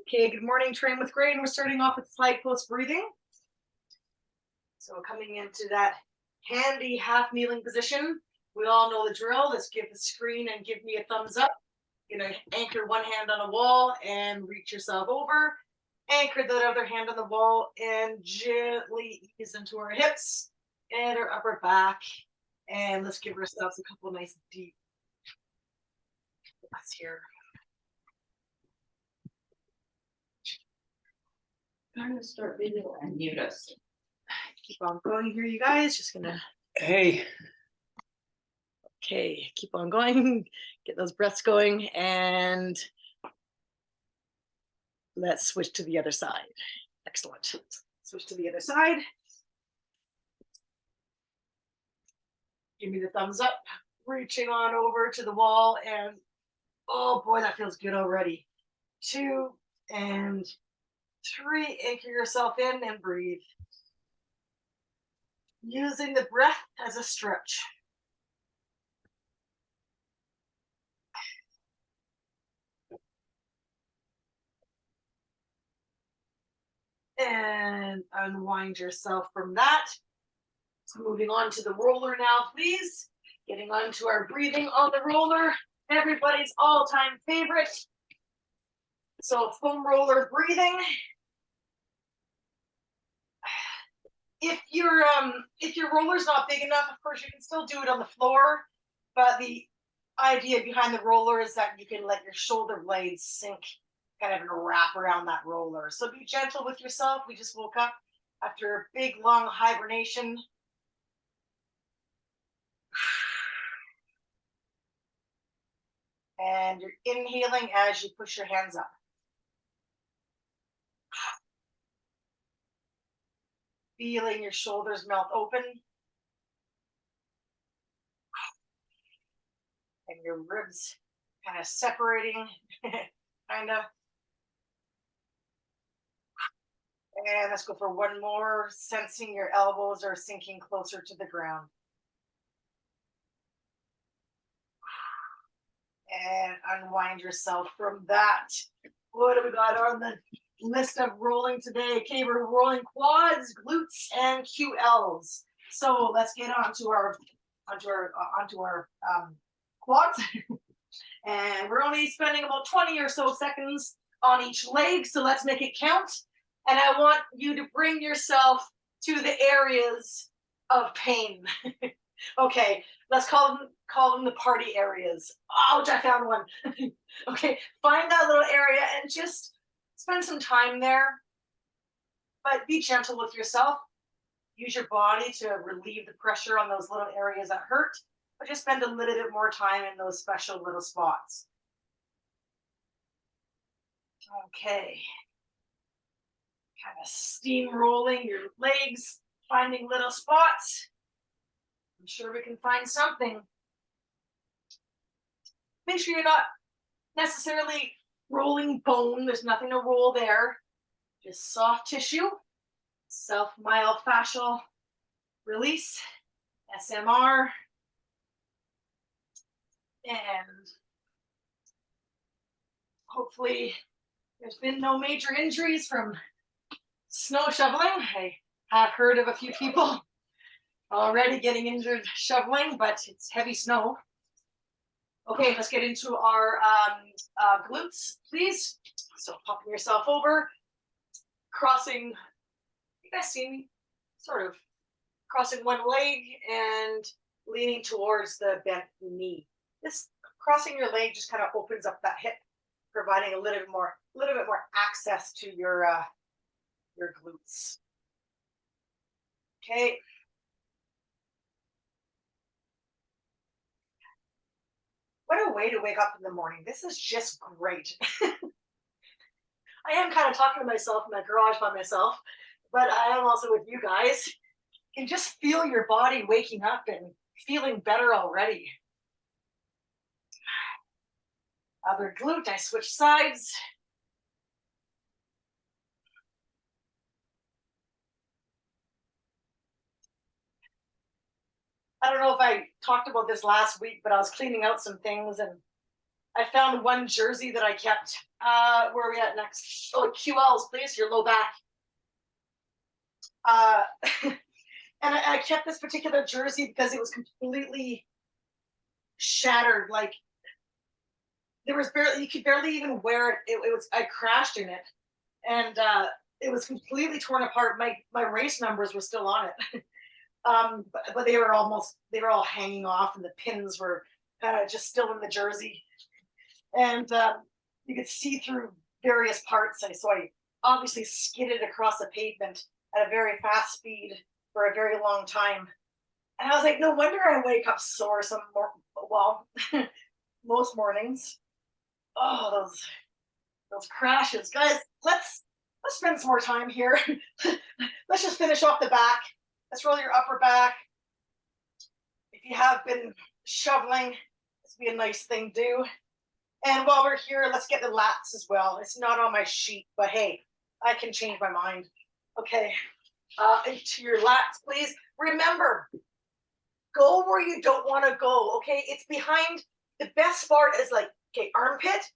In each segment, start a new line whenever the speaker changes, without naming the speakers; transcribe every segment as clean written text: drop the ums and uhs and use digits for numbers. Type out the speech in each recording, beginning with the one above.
Okay, good morning, Train with Grain. We're starting off with side post breathing. So coming into that handy half kneeling position. We all know the drill. Let's give the screen and give me a thumbs up. You're gonna anchor one hand on a wall and reach yourself over. Anchor the other hand on the wall and gently ease into our hips and our upper back. And let's give ourselves a couple of nice deep breaths here.
I'm going to start video and mute us.
Keep on going here, you guys. Just gonna.
Hey.
Okay, keep on going. Get those breaths going, and let's switch to the other side. Excellent. Switch to the other side. Give me the thumbs up. Reaching on over to the wall, and oh boy, that feels good already. 2 and 3. Anchor yourself in and breathe. Using the breath as a stretch. And unwind yourself from that. Moving on to the roller now, please. Getting on to our breathing on the roller. Everybody's all-time favorite. So foam roller breathing. If your roller's not big enough, of course you can still do it on the floor. But the idea behind the roller is that you can let your shoulder blades sink kind of in a wrap around that roller. So be gentle with yourself. We just woke up after a big long hibernation. And you're inhaling as you push your hands up. Feeling your shoulders melt open. And your ribs kind of separating, kind of. And let's go for one more, sensing your elbows are sinking closer to the ground. And unwind yourself from that. What do we got on the list of rolling today? Okay, we're rolling quads, glutes, and QLs. So let's get onto our quads. And we're only spending about 20 or so seconds on each leg, so let's make it count. And I want you to bring yourself to the areas of pain. Okay, let's call them the party areas. Ouch, I found one. Okay, find that little area and just spend some time there. But be gentle with yourself. Use your body to relieve the pressure on those little areas that hurt. But just spend a little bit more time in those special little spots. Okay. Kind of steamrolling your legs, finding little spots. I'm sure we can find something. Make sure you're not necessarily rolling bone. There's nothing to roll there. Just soft tissue, self-myofascial release, SMR. And hopefully there's been no major injuries from snow shoveling. I have heard of a few people already getting injured shoveling, but it's heavy snow. Okay, let's get into our glutes, please. So popping yourself over, crossing, you guys see me? Sort of crossing one leg and leaning towards the bent knee. This crossing your leg just kind of opens up that hip, providing a little bit more access to your glutes. Okay. What a way to wake up in the morning. This is just great. I am kind of talking to myself in my garage by myself, but I am also with you guys. You can just feel your body waking up and feeling better already. Other glute, I switch sides. I don't know if I talked about this last week, but I was cleaning out some things and I found one jersey that I kept. Where are we at next? Oh, QLs, please, your low back. And I kept this particular jersey because it was completely shattered. Like there was barely, you could barely even wear it. It was, I crashed in it, and it was completely torn apart. My race numbers were still on it. But they were all hanging off, and the pins were just still in the jersey, and you could see through various parts. So I obviously skidded across the pavement at a very fast speed for a very long time, and I was like, no wonder I wake up sore most mornings. Oh, those crashes, guys. Let's spend some more time here. Let's just finish off the back. Let's roll your upper back. If you have been shoveling, this would be a nice thing to do. And while we're here, let's get the lats as well. It's not on my sheet, but hey, I can change my mind. Okay, into your lats, please. Remember, go where you don't want to go, okay? It's behind, the best spot is like, okay, armpit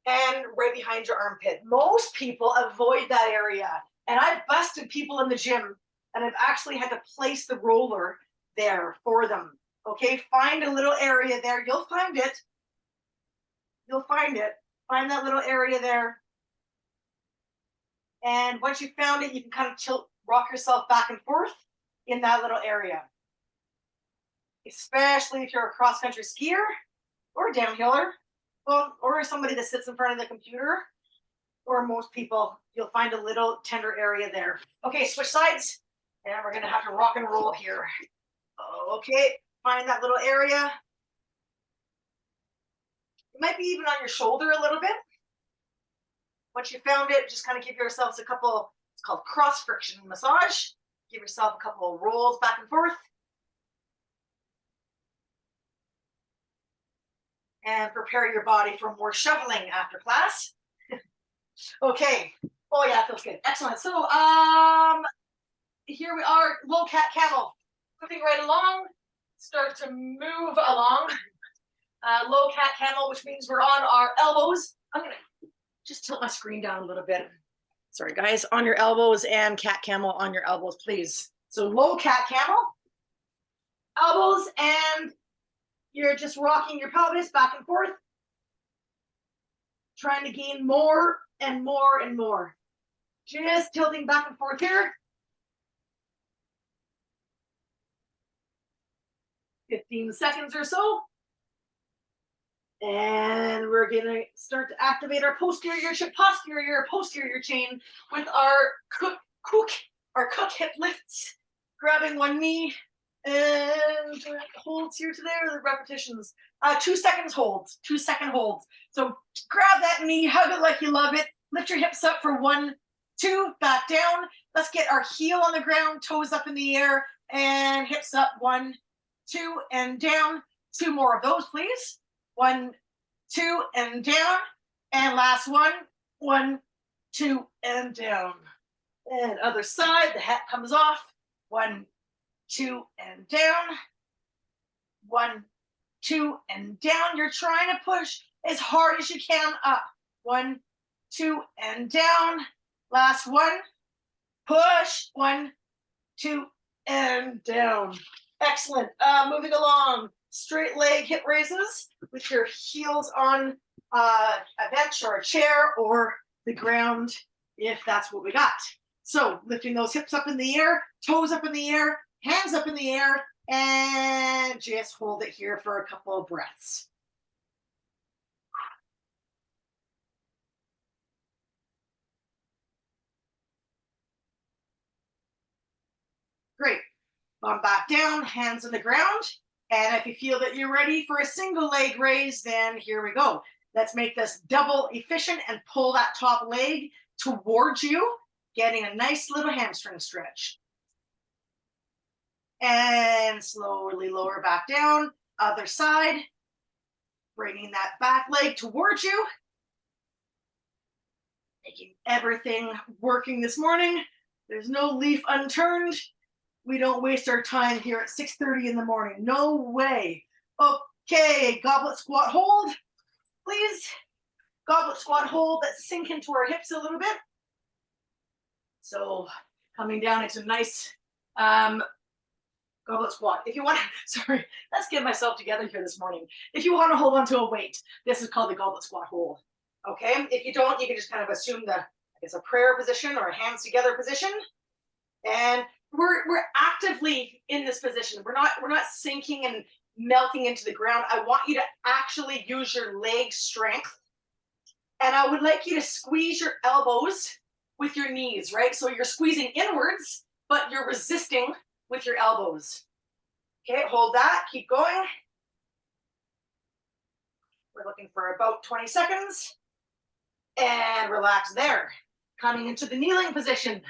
and right behind your armpit. Most people avoid that area. And I've busted people in the gym, and I've actually had to place the roller there for them. Okay, find a little area there. You'll find it. You'll find it. Find that little area there. And once you found it, you can kind of rock yourself back and forth in that little area. Especially if you're a cross-country skier or a downhiller, well, or somebody that sits in front of the computer, or most people, you'll find a little tender area there. Okay, switch sides, and we're gonna have to rock and roll here. Okay, find that little area. It might be even on your shoulder a little bit. Once you found it, just kind of give yourselves a couple, it's called cross friction massage. Give yourself a couple of rolls back and forth. And prepare your body for more shoveling after class. Okay. Oh yeah, it feels good. Excellent. So here we are, low cat camel. Moving right along. Start to move along. Low cat camel, which means we're on our elbows. I'm gonna just tilt my screen down a little bit. Sorry guys, on your elbows, and cat camel on your elbows, please. So low cat camel, elbows, and you're just rocking your pelvis back and forth, trying to gain more and more and more. Just tilting back and forth here. 15 seconds or so. And we're gonna start to activate our posterior chain with our cook hip lifts, grabbing one knee and holds here to there, the repetitions. 2 seconds holds, 2-second holds. So grab that knee, hug it like you love it, lift your hips up for 1, 2, back down. Let's get our heel on the ground, toes up in the air, and hips up, 1, 2, and down. 2 more of those, please. 1, 2, and down. And last one, 1, 2, and down. And other side, the hat comes off. 1, 2, and down. 1, 2, and down. You're trying to push as hard as you can up. 1, 2, and down. Last one. Push. 1, 2, and down. Excellent. Moving along. Straight leg hip raises with your heels on a bench or a chair or the ground, if that's what we got. So lifting those hips up in the air, toes up in the air, hands up in the air, and just hold it here for a couple of breaths. Great. Bum back down, hands on the ground. And if you feel that you're ready for a single leg raise, then here we go. Let's make this double efficient and pull that top leg towards you, getting a nice little hamstring stretch. And slowly lower back down, other side, bringing that back leg towards you. Making everything working this morning. There's no leaf unturned. We don't waste our time here at 6:30 in the morning. No way. Okay, goblet squat hold. please. Goblet squat hold, let's sink into our hips a little bit. So coming down into nice goblet squat. If you want, sorry, let's get myself together here this morning. If you want to hold on to a weight, this is called the goblet squat hold. Okay, if you don't, you can just kind of assume the, I guess, a prayer position or a hands together position. And we're actively in this position. We're not sinking and melting into the ground. I want you to actually use your leg strength. And I would like you to squeeze your elbows with your knees, right? So you're squeezing inwards, but you're resisting with your elbows. Okay, hold that, keep going. We're looking for about 20 seconds. And relax there. Coming into the kneeling position.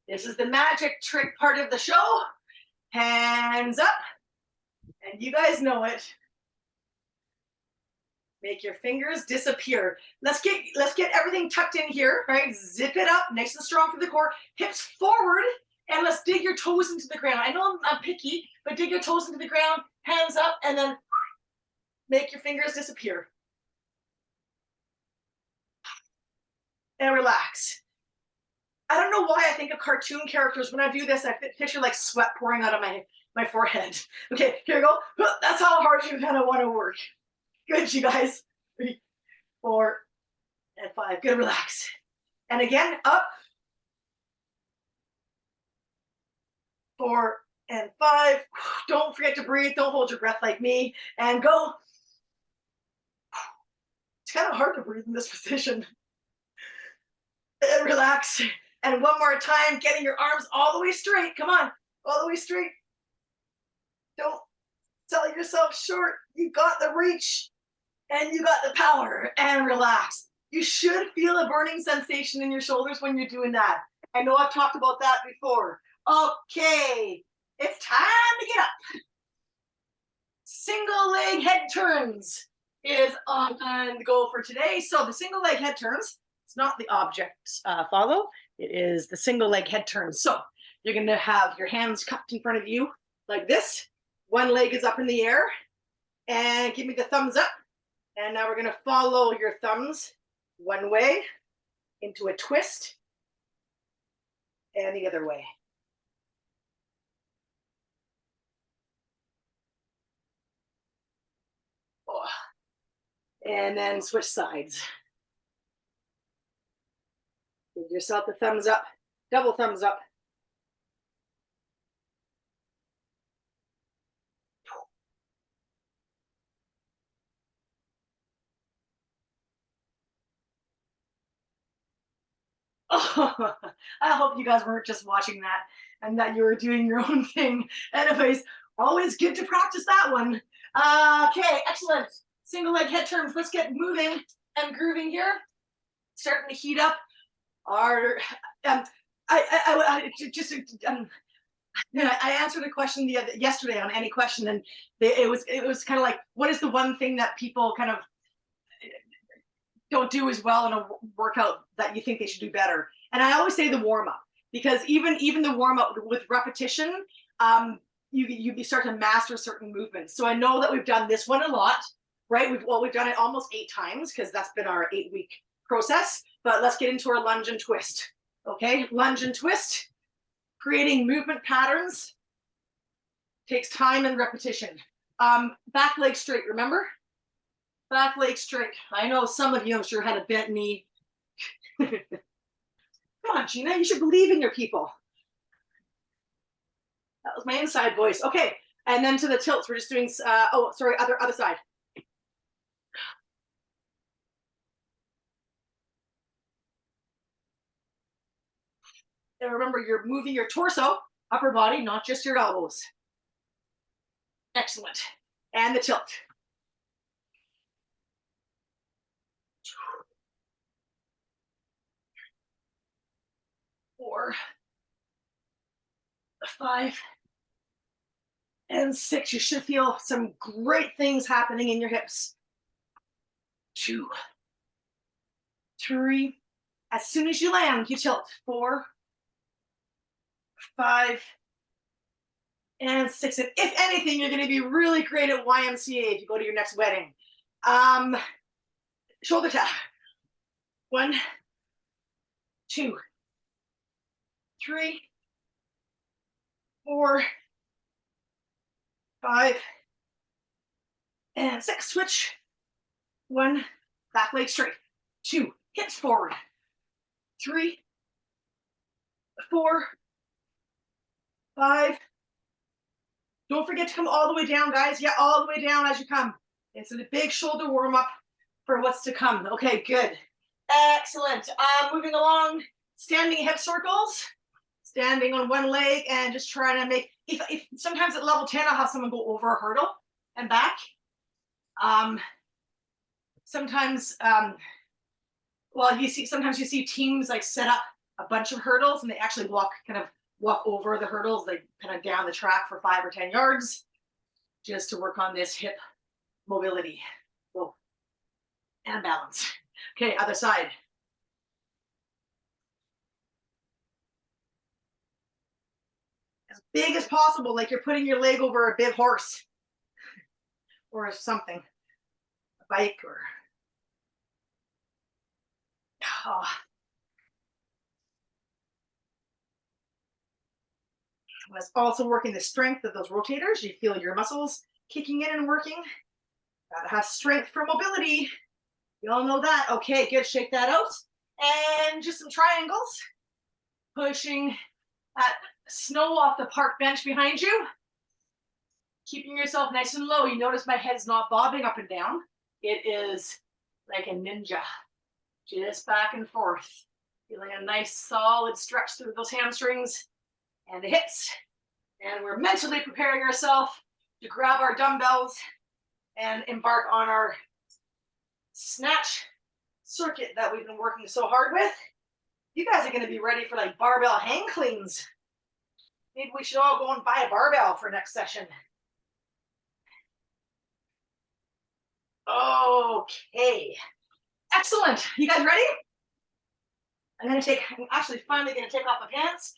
This is the magic trick part of the show. Hands up. And you guys know it. Make your fingers disappear. Let's get everything tucked in here, right? Zip it up, nice and strong through the core. Hips forward, and let's dig your toes into the ground. I know I'm picky, but dig your toes into the ground, hands up, and then make your fingers disappear. And relax. I don't know why I think of cartoon characters. When I do this, I picture like sweat pouring out of my forehead. Okay, here we go. That's how hard you kind of want to work. Good, you guys. 3, 4, and 5. Good, relax. And again, up. 4 and 5. Don't forget to breathe. Don't hold your breath like me. And go. It's kind of hard to breathe in this position. And relax. And one more time, getting your arms all the way straight. Come on, all the way straight. Don't sell yourself short. You got the reach. And you got the power, and relax. You should feel a burning sensation in your shoulders when you're doing that. I know I've talked about that before. Okay, it's time to get up. Single leg head turns is on the go for today. So the single leg head turns, it's not the object follow, it is the single leg head turns. So you're gonna have your hands cupped in front of you like this. One leg is up in the air, and give me the thumbs up. And now we're going to follow your thumbs one way into a twist and the other way. Oh. And then switch sides. Give yourself the thumbs up, double thumbs up. Oh, I hope you guys weren't just watching that and that you were doing your own thing. Anyways, always good to practice that one. Okay, excellent. Single leg head turns. Let's get moving and grooving here. Starting to heat up our. I answered a question yesterday on any question, and it was kind of like, what is the one thing that people kind of don't do as well in a workout that you think they should do better? And I always say the warm up, because even the warm up with repetition, you start to master certain movements. So I know that we've done this one a lot, right? We've done it almost 8 times because that's been our 8-week process. But let's get into our lunge and twist. Okay, lunge and twist. Creating movement patterns takes time and repetition. Back leg straight, remember? Back leg straight. I know some of you, I'm sure, had a bent knee. Come on, Gina, you should believe in your people. That was my inside voice. Okay, and then to the tilts, we're just doing, other side. And remember, you're moving your torso, upper body, not just your elbows. Excellent. And the tilt. 4, 5, and 6. You should feel some great things happening in your hips. 2, 3. As soon as you land, you tilt. 4, 5, and 6. And if anything, you're going to be really great at YMCA if you go to your next wedding. shoulder tap. 1, 2, 3, 4, 5, and 6. Switch. 1, back leg straight. 2, hips forward. 3, 4, 5. Don't forget to come all the way down, guys. Yeah, all the way down as you come. It's a big shoulder warm up for what's to come. Okay, good. Excellent. Moving along, standing hip circles. Standing on one leg and just trying to make, if sometimes at level 10, I'll have someone go over a hurdle and back. Sometimes, well, sometimes you see teams like set up a bunch of hurdles and they actually walk over the hurdles, like kind of down the track for 5 or 10 yards, just to work on this hip mobility. Whoa. And balance. Okay, other side. As big as possible, like you're putting your leg over a big horse or something, a bike or. Oh. That's also working the strength of those rotators. You feel your muscles kicking in and working. Gotta have strength for mobility. You all know that. Okay, good. Shake that out. And just some triangles. Pushing that snow off the park bench behind you. Keeping yourself nice and low. You notice my head's not bobbing up and down. It is like a ninja. Just back and forth. Feeling a nice solid stretch through those hamstrings and the hips. And we're mentally preparing ourselves to grab our dumbbells and embark on our snatch circuit that we've been working so hard with. You guys are going to be ready for like barbell hang cleans. Maybe we should all go and buy a barbell for next session. Okay. Excellent. You guys ready? I'm actually finally going to take off my pants.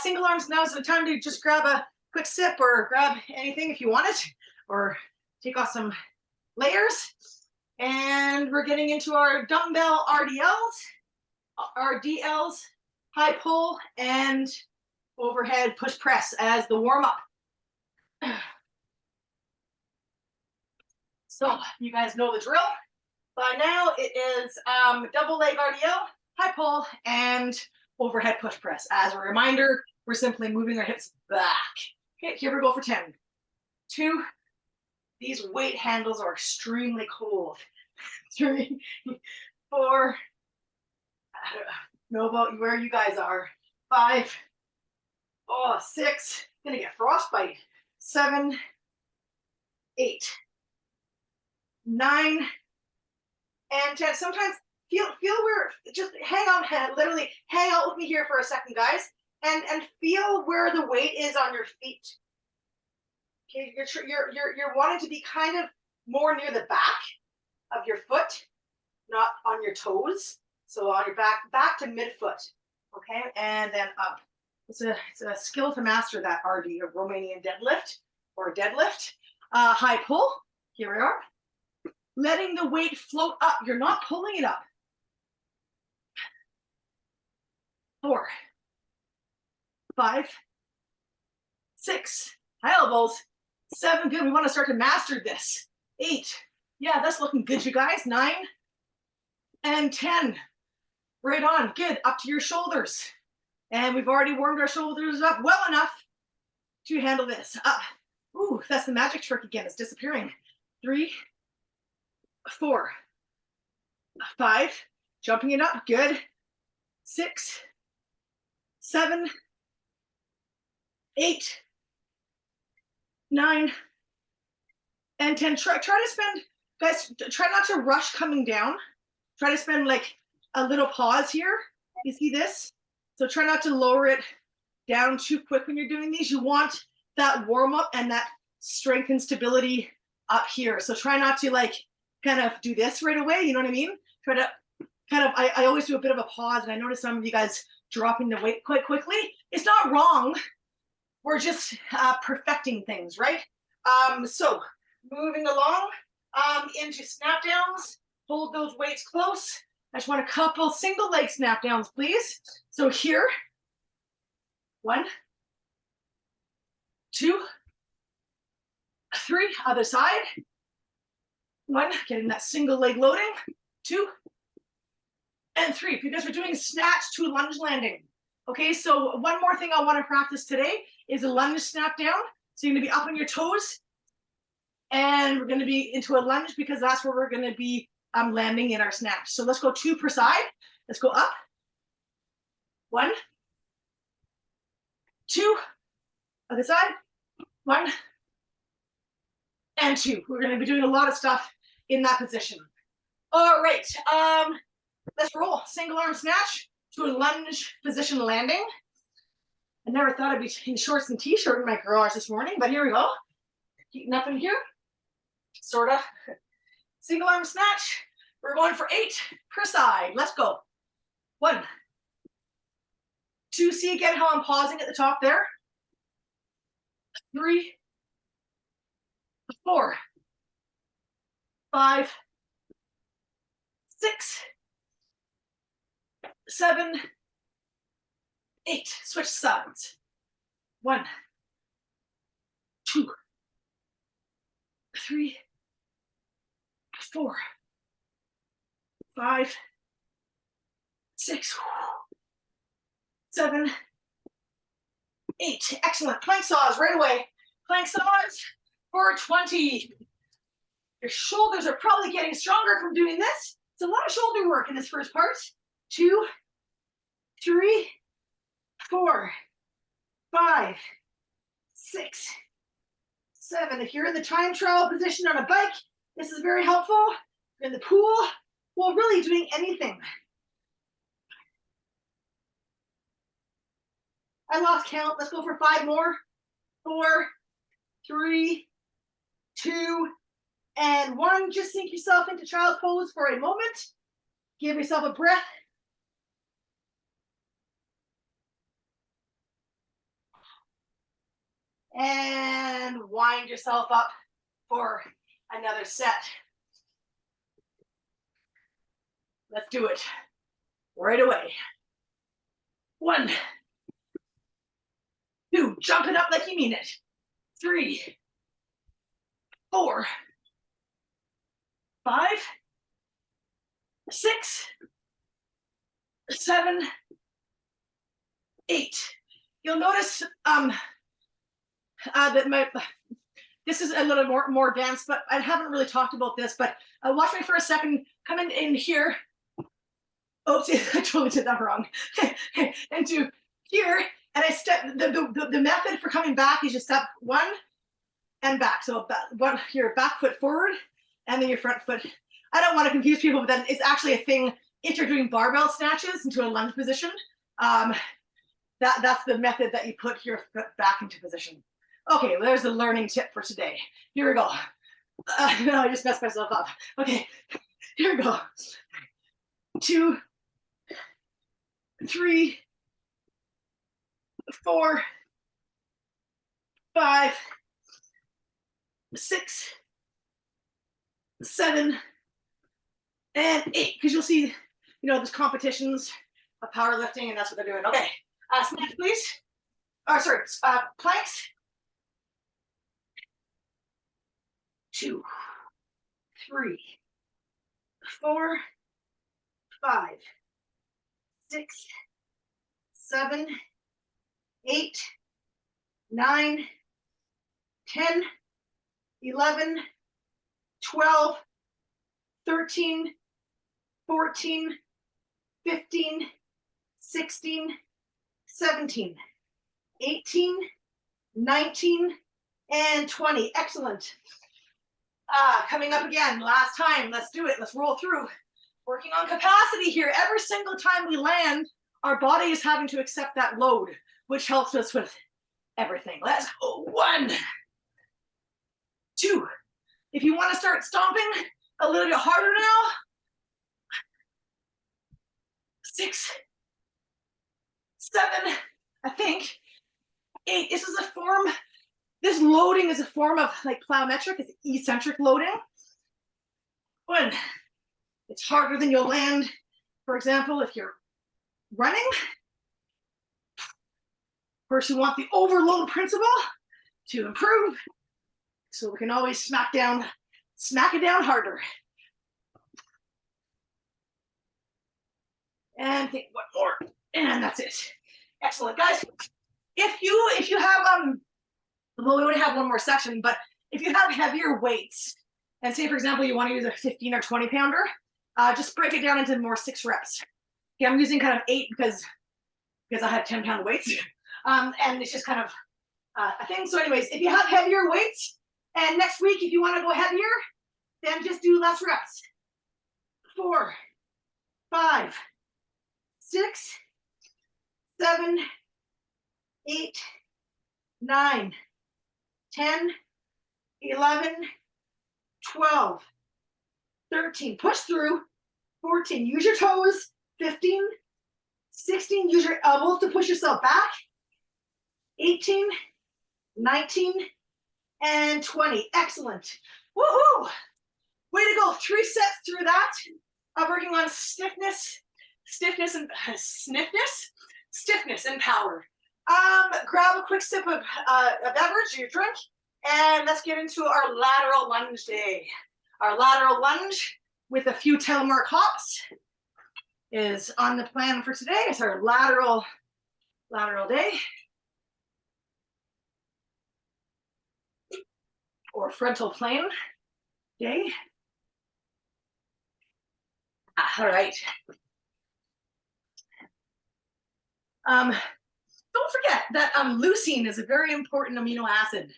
Single arms, now is the time to just grab a quick sip or grab anything if you want it, or take off some layers. And we're getting into our dumbbell RDLs, high pull and overhead push press as the warm up. So you guys know the drill. By now it is double leg RDL, high pull, and overhead push press. As a reminder, we're simply moving our hips back. Okay, here we go for 10. 2. These weight handles are extremely cold. 3, 4. I don't know about where you guys are. 5. Oh, 6. Gonna get frostbite. 7, 8, 9, and 10. Sometimes feel where, just hang on, literally hang out with me here for a second, guys, and feel where the weight is on your feet. Okay, you're wanting to be kind of more near the back of your foot, not on your toes. So on your back to midfoot. Okay, and then up. It's a skill to master that RD, a Romanian deadlift or deadlift. High pull. Here we are. Letting the weight float up. You're not pulling it up. 4, 5, 6. High elbows. 7. Good. We want to start to master this. 8. Yeah, that's looking good, you guys. 9 and 10. Right on. Good. Up to your shoulders. And we've already warmed our shoulders up well enough to handle this. Up. Ooh, that's the magic trick again. It's disappearing. 3, 4, 5. Jumping it up. Good. 6, 7, 8, 9, and 10. Try to spend, guys, try not to rush coming down. Try to spend like a little pause here. You see this? So try not to lower it down too quick when you're doing these. You want that warm up and that strength and stability up here. So try not to like kind of do this right away. You know what I mean? Try to kind of, I always do a bit of a pause, and I notice some of you guys dropping the weight quite quickly. It's not wrong. We're just perfecting things, right? So moving along into snap downs. hold those weights close. I just want a couple single leg snap downs, please. So here, 1, 2, 3, other side. 1, getting that single leg loading. 2, and 3, because we're doing snatch to lunge landing. Okay, so one more thing I want to practice today is a lunge snap down. So you're going to be up on your toes, and we're going to be into a lunge because that's where we're going to be landing in our snatch. So let's go 2 per side. Let's go up. 1, 2, other side. 1, and 2. We're going to be doing a lot of stuff in that position. All right, let's roll. Single arm snatch to a lunge position landing. I never thought I'd be in shorts and t-shirt in my garage this morning, but here we go. Heating up in here, sort of. Single arm snatch. We're going for 8 per side. Let's go. 1, 2, see again how I'm pausing at the top there. 3, 4, 5, 6, 7, 8. Switch sides. 1, 2, 3, 4, 5, 6, 7, 8. Excellent. Plank saws right away. Plank saws for 20. Your shoulders are probably getting stronger from doing this. It's a lot of shoulder work in this first part. 2, 3, 4, 5, 6, 7. If you're in the time trial position on a bike, this is very helpful. In the pool, well, really doing anything. I lost count. Let's go for 5 more. 4, 3, 2, and 1. Just sink yourself into child's pose for a moment. Give yourself a breath. And wind yourself up for another set. Let's do it right away. 1, 2, jump it up like you mean it. 3, 4, 5, 6, 7, 8. You'll notice that this is a little more advanced, but I haven't really talked about this. But watch me for a second. Come in here. Oops, I totally did that wrong. Into here, and I step. The method for coming back is you step 1 and back. So your back foot forward, and then your front foot. I don't want to confuse people, but that is actually a thing. If you're doing barbell snatches into a lunge position, that's the method that you put your foot back into position. Okay, well, there's the learning tip for today. Here we go. No, I just messed myself up. Okay, here we go. 2, 3, 4, 5, 6, 7, and 8. Because you'll see, there's competitions of powerlifting, and that's what they're doing. Okay, snatch, please. Oh, sorry, planks. 2, 3, 4, 5, 6, 7, 8, 9, 10, 11, 12, 13, 14, 15, 16, 17, 18, 19, and 20. Excellent. Coming up again, last time. Let's do it. Let's roll through. Working on capacity here. Every single time we land, our body is having to accept that load, which helps us with everything. Let's go. 1, 2. If you want to start stomping a little bit harder now. 6, 7, I think. 8. This loading is a form of like plyometric. It's eccentric loading. 1, It's harder than you'll land. For example, if you're running, first you want the overload principle to improve. So we can always smack it down harder. And think one more, and that's it. Excellent, guys. If you have well, we only have one more section, but if you have heavier weights, and say for example you want to use a 15 or 20 pounder, just break it down into more 6 reps. Okay, I'm using kind of 8 because I have 10-pound weights, and it's just kind of a thing. So, anyways, if you have heavier weights, and next week if you want to go heavier, then just do less reps. 4, 5, 6, 7, 8, 9, 10, 11, 12, 13, push through, 14, use your toes, 15, 16, use your elbows to push yourself back, 18, 19, and 20. Excellent. Woohoo! Way to go. 3 sets through that. I'm working on stiffness and power. Grab a quick sip of a beverage, your drink, and let's get into our lateral lunge day. Our lateral lunge with a few telemark hops is on the plan for today. It's our lateral day, or frontal plane day. All right. Don't forget that leucine is a very important amino acid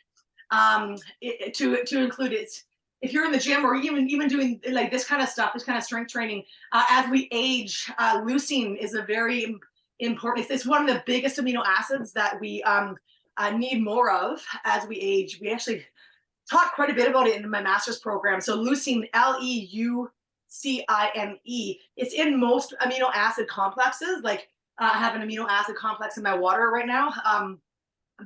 to include it. If you're in the gym or even doing like this kind of stuff, this kind of strength training, as we age, leucine is a very important. It's one of the biggest amino acids that we need more of as we age. We actually talked quite a bit about it in my master's program. So leucine, Leucine, it's in most amino acid complexes. Like I have an amino acid complex in my water right now,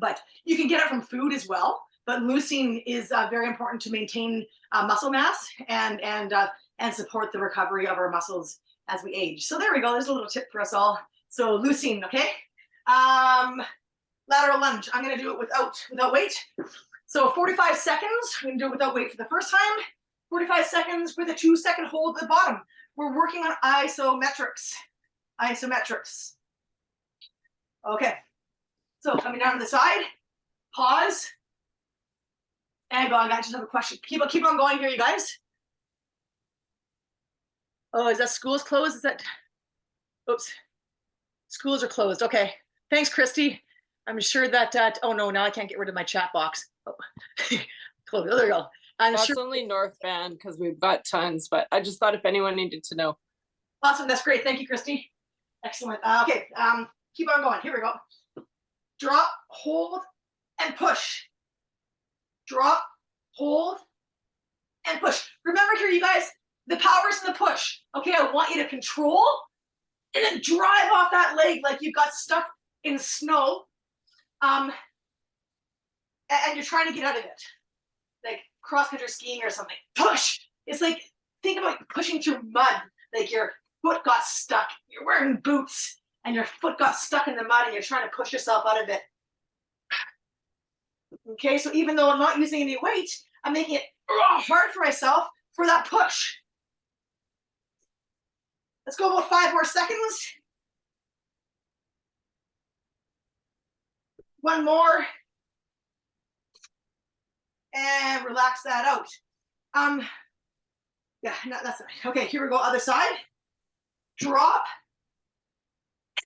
but you can get it from food as well. But leucine is very important to maintain muscle mass and support the recovery of our muscles as we age. So there we go. There's a little tip for us all. So leucine, okay? Lateral lunge. I'm going to do it without weight. So 45 seconds. We're going to do it without weight for the first time. 45 seconds with a 2-second hold at the bottom. We're working on isometrics. Isometrics. Okay. So coming down to the side. Pause. And go on, I just have a question. Keep on going here, you guys. Oh, is that schools closed? Is that, oops. Schools are closed. Okay. Thanks, Christy. I'm sure that, oh no, now I can't get rid of my chat box. Oh. Close. Oh, there you go.
That's only North Van because we've got tons, but I just thought if anyone needed to know.
Awesome. That's great. Thank you, Christy. Excellent. Okay. Keep on going. Here we go. Drop, hold, and push. Drop, hold, and push. Remember here, you guys, the power's in the push. Okay, I want you to control and then drive off that leg like you got stuck in snow. And you're trying to get out of it. Like cross-country skiing or something. Push! It's like, think about pushing through mud. Like your foot got stuck. You're wearing boots and your foot got stuck in the mud and you're trying to push yourself out of it. Okay, so even though I'm not using any weight, I'm making it hard for myself for that push. Let's go about 5 more seconds. One more. And relax that out. Yeah, no, that's right. Okay, here we go, other side. Drop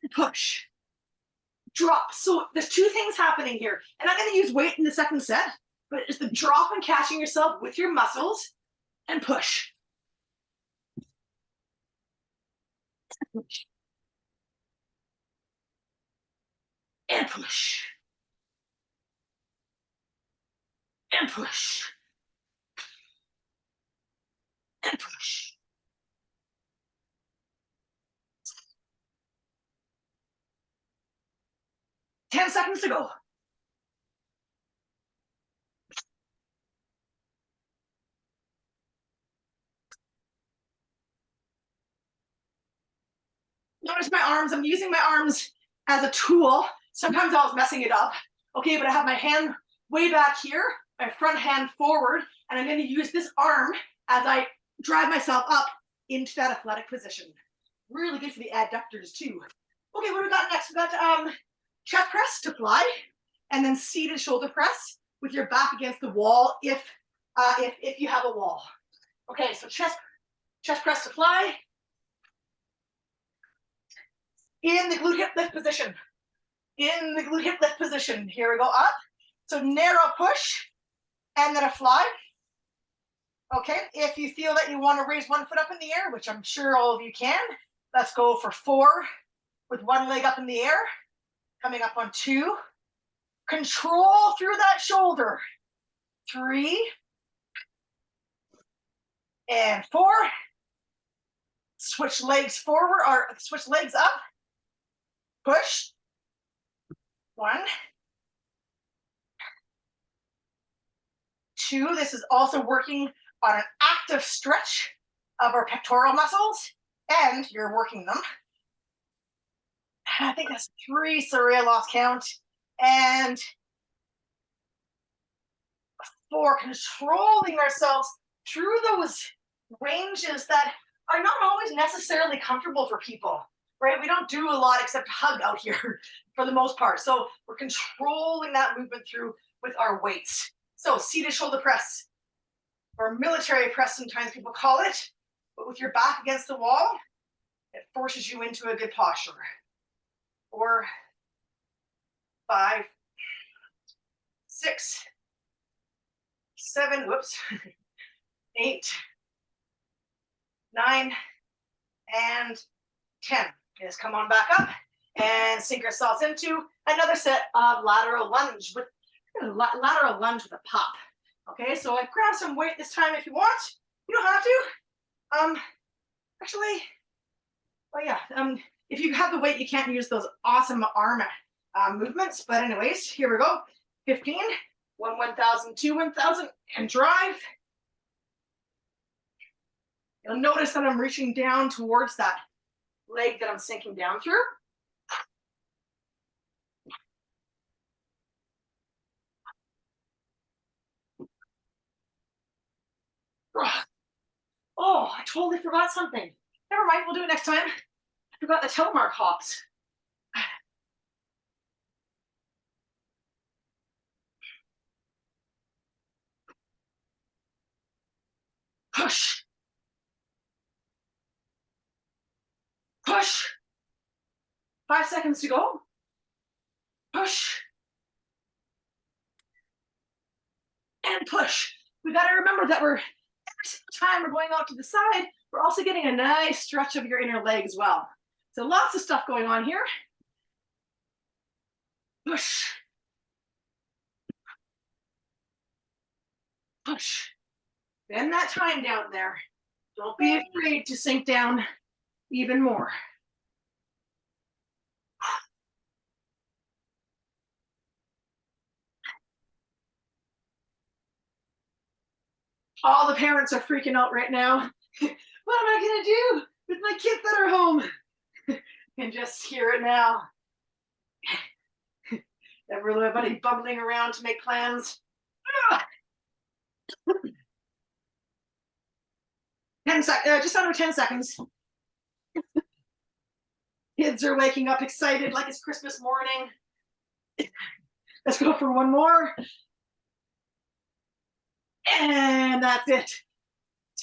and push. Drop. So there's 2 things happening here. And I'm going to use weight in the second set, but it's the drop and catching yourself with your muscles and push. And push. And push. And push. Ten seconds to go. notice my arms. I'm using my arms as a tool. Sometimes I was messing it up. Okay, but I have my hand way back here, my front hand forward, and I'm going to use this arm as I drive myself up into that athletic position. Really good for the adductors too. Okay, what do we got next? We got chest press to fly, and then seated shoulder press with your back against the wall if you have a wall. Okay, so chest press to fly. In the glute hip lift position. In the glute hip lift position. Here we go, up. So narrow push, and then a fly. Okay, if you feel that you want to raise one foot up in the air, which I'm sure all of you can, let's go for 4 with one leg up in the air. Coming up on 2. Control through that shoulder. 3. And 4. Switch legs forward, or switch legs up. Push. 1. 2. This is also working on an active stretch of our pectoral muscles, and you're working them. I think that's 3, sorry, I lost count. And 4, controlling ourselves through those ranges that are not always necessarily comfortable for people, right? We don't do a lot except hug out here for the most part. So we're controlling that movement through with our weights. So seated shoulder press, or military press sometimes people call it, but with your back against the wall, it forces you into a good posture. 4, 5, 6, 7, whoops, 8, 9, and 10. Just come on back up and sink ourselves into another set of lateral lunge with a pop. Okay, so I grab some weight this time if you want. You don't have to. Actually, well, yeah. If you have the weight, you can't use those awesome arm movements. But anyways, here we go. 15, 1,000, 2, 1,000, and drive. You'll notice that I'm reaching down towards that leg that I'm sinking down through. Oh, I totally forgot something. Never mind, we'll do it next time. I forgot the telemark hops. Push. Push. 5 seconds to go. Push. And push. We got to remember that every single time we're going out to the side, we're also getting a nice stretch of your inner leg as well. So lots of stuff going on here. Push. Push. Bend that time down there. Don't be afraid to sink down even more. All the parents are freaking out right now. What am I gonna do with my kids that are home? And just hear it now. Everybody bumbling around to make plans. 10 seconds, just under 10 seconds. Kids are waking up excited like it's Christmas morning. Let's go for one more. And that's it.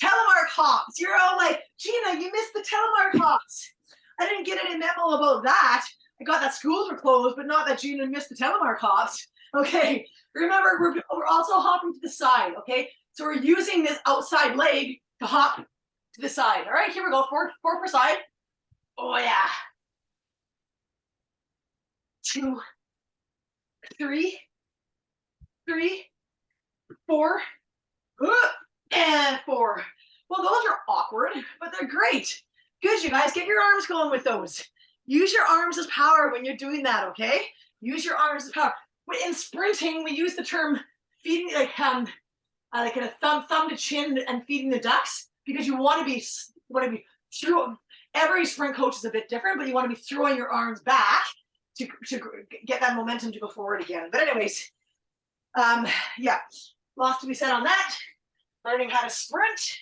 Telemark hops. You're all like, Gina, you missed the telemark hops. I didn't get any memo about that. I got that schools were closed, but not that Gina missed the telemark hops. Okay, remember, we're also hopping to the side, okay? So we're using this outside leg to hop to the side. All right, here we go, 4 per side. Oh yeah. 2, 3, 4, and 4. Well, those are awkward, but they're great. Good, you guys, get your arms going with those. Use your arms as power when you're doing that, okay? Use your arms as power. In sprinting, we use the term feeding, like a thumb to chin and feeding the ducks, because you want to be through Every sprint coach is a bit different, but you want to be throwing your arms back to get that momentum to go forward again. But anyways, yeah, lots to be said on that. Learning how to sprint.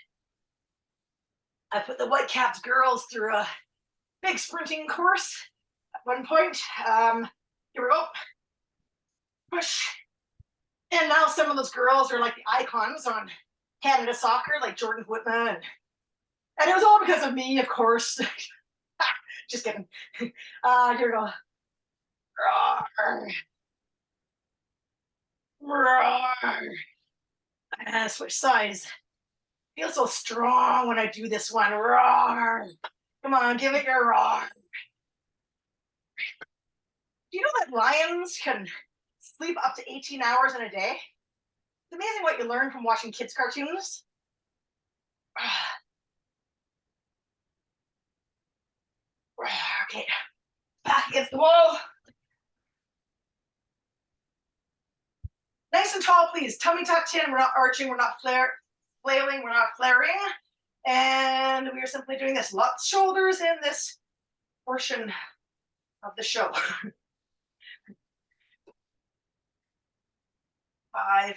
I put the Whitecaps girls through a big sprinting course at one point. Here we go. Push. And now some of those girls are like the icons on Canada soccer, like Jordan Whitman. And it was all because of me, of course. Just kidding. Here we go. Roar. Roar. And switch sides. Feel so strong when I do this one. Roar. Come on, give it your roar. Do you know that lions can sleep up to 18 hours in a day? It's amazing what you learn from watching kids' cartoons. Okay, back against the wall. Nice and tall, please. Tummy tucked in. We're not arching. We're not flailing. We're not flaring. And we are simply doing this. Lots of shoulders in this portion of the show. 5,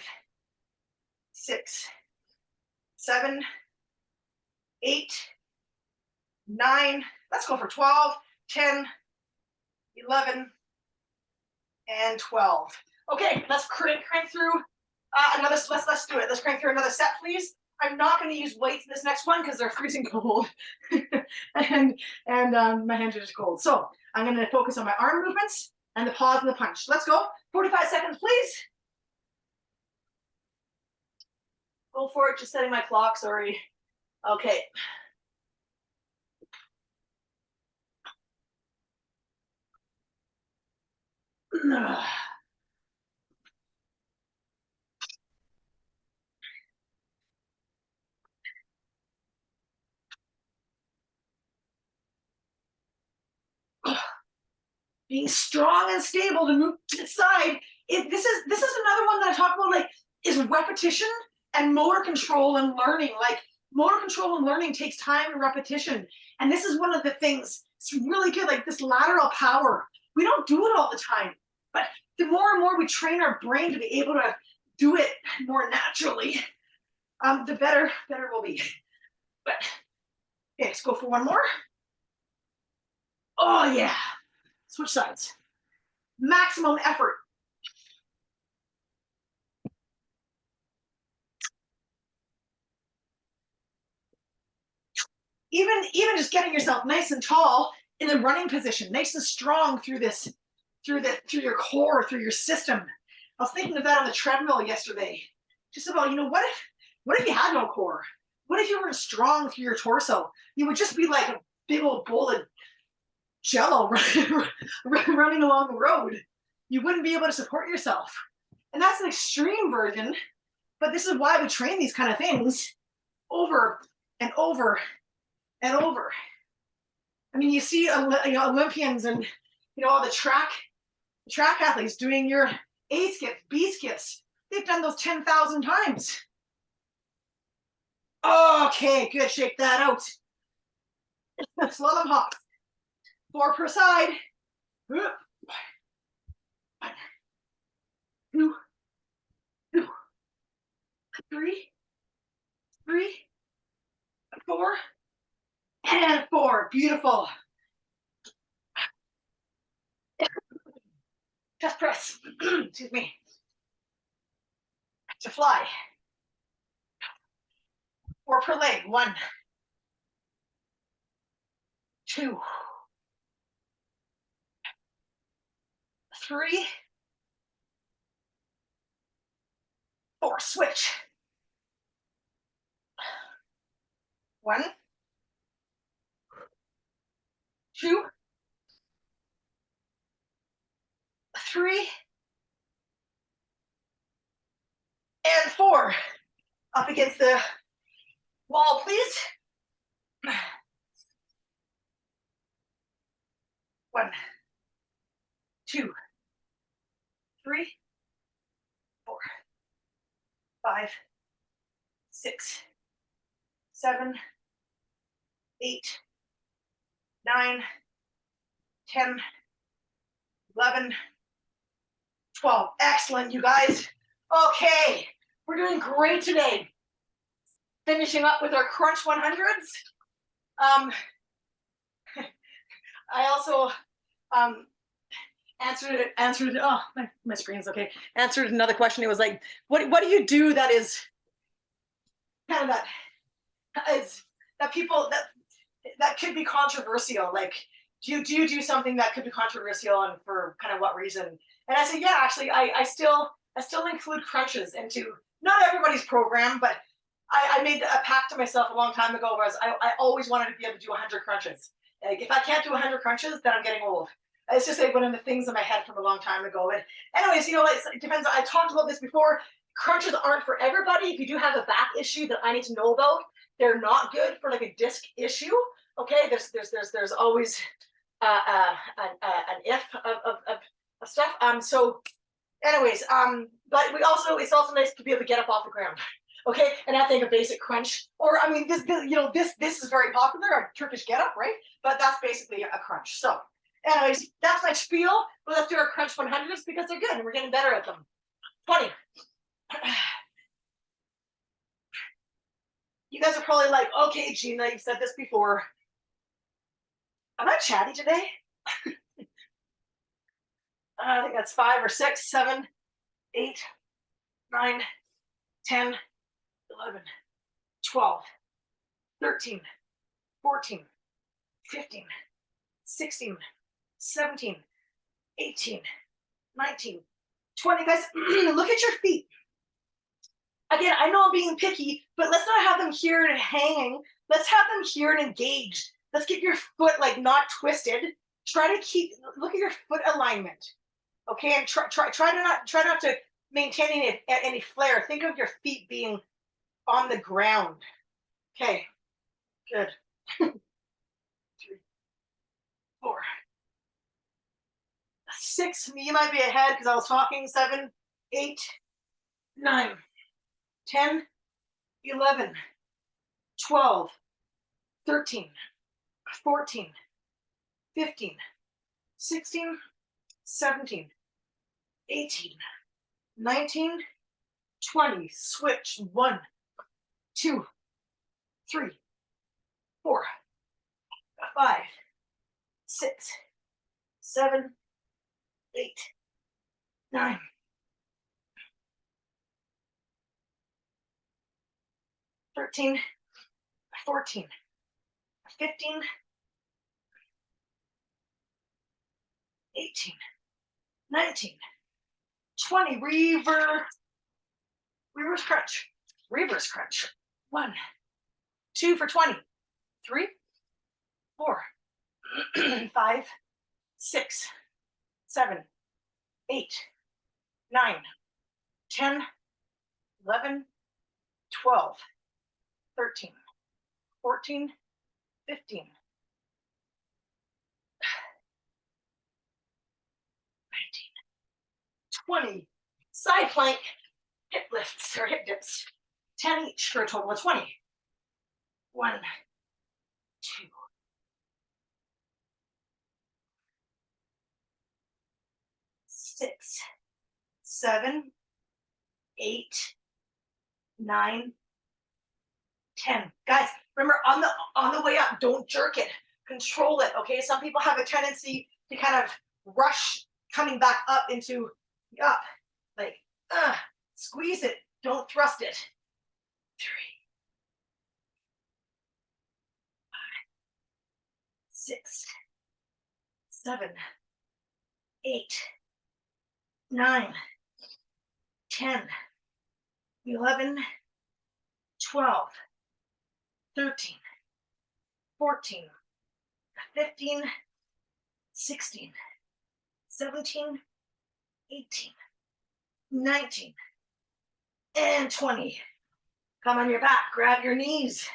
6, 7, 8, 9. Let's go for 12, 10, 11, and 12. Okay, let's crank through another. Let's do it. Let's crank through another set, please. I'm not going to use weights in this next one because they're freezing cold, and my hands are just cold. So I'm going to focus on my arm movements and the pause and the punch. Let's go. 45 seconds, please. Go for it. Just setting my clock. Sorry. Okay. Being strong and stable to move to the side. This is another one that I talk about, like, is repetition and motor control and learning. Like, motor control and learning takes time and repetition. And this is one of the things, it's really good, like this lateral power. We don't do it all the time, but the more and more we train our brain to be able to do it more naturally, the better we'll be. But okay, let's go for one more. Oh yeah. Switch sides. Maximum effort. Even just getting yourself nice and tall in the running position, nice and strong through this, through your core, through your system. I was thinking of that on the treadmill yesterday. Just about, what if you had no core? What if you weren't strong through your torso? You would just be like a big old bowl of jello running along the road. You wouldn't be able to support yourself. And that's an extreme version, but this is why we train these kind of things over and over and over. I mean, you see Olympians and all the track athletes doing your A skips, B skips. They've done those 10,000 times. Okay, good. Shake that out. Slalom hop. 4 per side. 1, 2, 3, 4, and 4. Beautiful. Chest press. Excuse me. To fly. 4 per leg. 1, 2, 3, 4. Switch. 1, 2, 3, and 4. Up against the wall, please. 1, 2, 3, 4, 5, 6, 7, 8, 9, 10, 11, 12. Excellent, you guys. Okay, we're doing great today. Finishing up with our crunch 100s. I also answered. Oh, my screen's okay. Answered another question. It was like, what do you do that is kind of that people that could be controversial? Like, do you do something that could be controversial, and for kind of what reason? And I said, yeah, actually, I still include crunches into not everybody's program, but I made a pact to myself a long time ago, whereas I always wanted to be able to do 100 crunches. Like, if I can't do 100 crunches, then I'm getting old. It's just like one of the things in my head from a long time ago. And anyways, it depends. I talked about this before. Crunches aren't for everybody. If you do have a back issue that I need to know about, they're not good for like a disc issue. Okay, there's always an if of stuff. So anyways, but it's also nice to be able to get up off the ground. Okay, and I think a basic crunch, or I mean, this is very popular, a Turkish get up, right? But that's basically a crunch. So anyways, that's my spiel. But let's do our crunch 100s because they're good and we're getting better at them. 20. You guys are probably like, okay, Gina, you've said this before. Am I chatty today? I think that's 5 or 6, 7, 8, 9, 10, 11, 12, 13, 14, 15, 16, 17, 18, 19, 20. Guys, look at your feet. Again, I know I'm being picky, but let's not have them here and hanging. Let's have them here and engaged. Let's keep your foot like not twisted. Try to look at your foot alignment. Okay, and try not to maintain any flare. Think of your feet being on the ground. Okay, good. 3, 4, 6. You might be ahead because I was talking. 7, 8, 9, 10, 11, 12, 13, 14, 15, 16, 17, 18, 19, 20. Switch. 1, 2, 3, 4, 5, 6, 7, 8, 9, 13, 14, 15, 18, 19, 20. Reverse crunch. Reverse crunch. 1, 2 for 20. 3, 4, 5, 6, 7, 8, 9, 10, 11, 12, 13, 14, 15, 19, 20. Side plank, hip lifts or hip dips. 10 each for a total of 20. 1, 2, 6, 7, 8, 9, 10. Guys, remember on the way up, don't jerk it. Control it. Okay. Some people have a tendency to kind of rush coming back up into up. Like, squeeze it. Don't thrust it. 3, 5, 6, 7, 8, 9, 10, 11, 12, 13, 14, 15, 16, 17, 18, 19, and 20. Come on your back, grab your knees.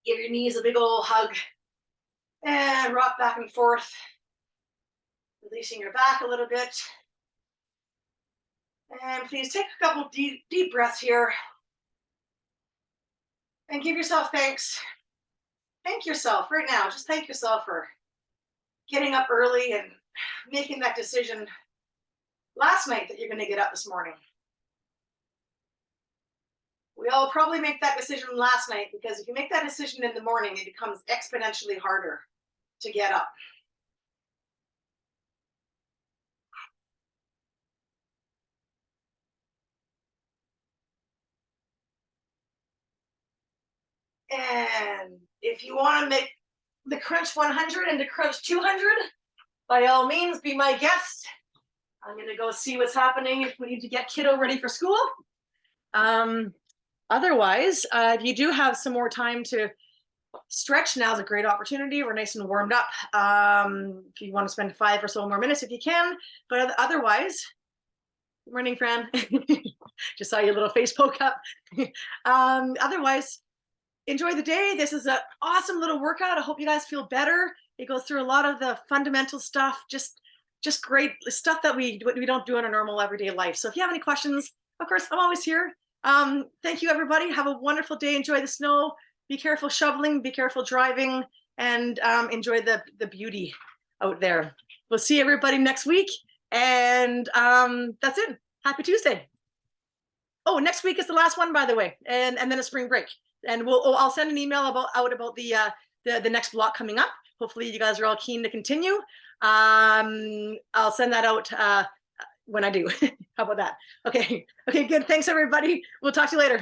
Give your knees a big old hug and rock back and forth, releasing your back a little bit. And please take a couple deep breaths here. And give yourself thanks. Thank yourself right now. Just thank yourself for getting up early and making that decision last night that you're going to get up this morning. We all probably make that decision last night, because if you make that decision in the morning, it becomes exponentially harder to get up. And if you want to make the crunch 100 into crunch 200, by all means, be my guest. I'm going to go see what's happening if we need to get kiddo ready for school. Otherwise, if you do have some more time to stretch, now's a great opportunity. We're nice and warmed up. If you want to spend 5 or so more minutes, if you can. But otherwise, good morning, Fran. Just saw your little face poke up. Otherwise, enjoy the day. This is an awesome little workout. I hope you guys feel better. It goes through a lot of the fundamental stuff, just great stuff that we don't do in our normal everyday life. So if you have any questions, of course, I'm always here. Thank you, everybody. Have a wonderful day. Enjoy the snow. Be careful shoveling. Be careful driving, and enjoy the beauty out there. We'll see everybody next week. And that's it. Happy Tuesday. Oh, next week is the last one, by the way, and then a spring break. And I'll send an email out about the next block coming up. Hopefully you guys are all keen to continue. I'll send that out when I do. How about that? Okay, good. Thanks, everybody. We'll talk to you later.